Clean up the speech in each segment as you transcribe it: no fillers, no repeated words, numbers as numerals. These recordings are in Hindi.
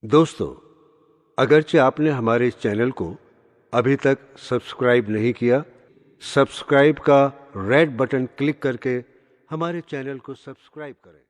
दोस्तों, अगरचे आपने हमारे इस चैनल को अभी तक सब्सक्राइब नहीं किया, सब्सक्राइब का रेड बटन क्लिक करके हमारे चैनल को सब्सक्राइब करें।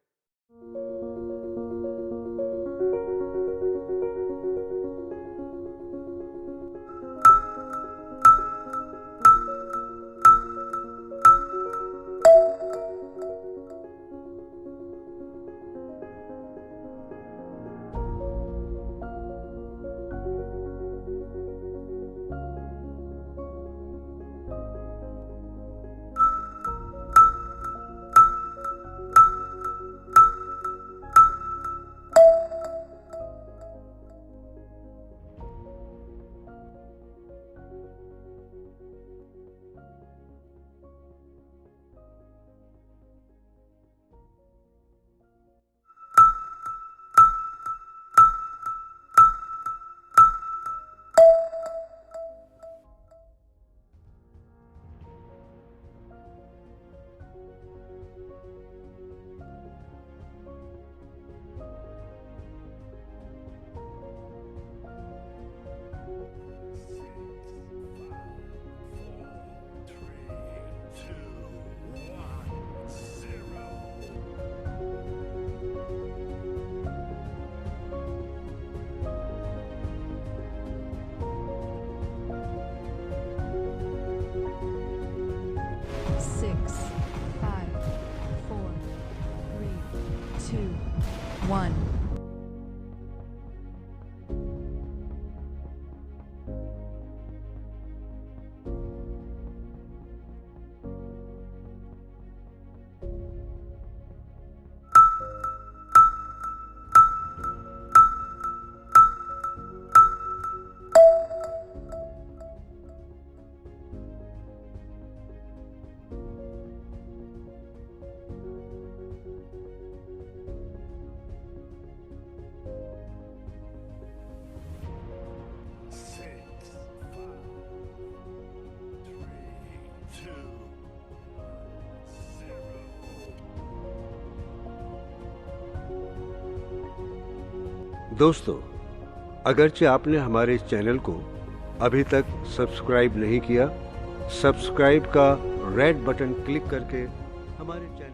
Six, 5, 4, 3, 2, 1. दोस्तों, अगरचे आपने हमारे इस चैनल को अभी तक सब्सक्राइब नहीं किया, सब्सक्राइब का रेड बटन क्लिक करके हमारे चैनल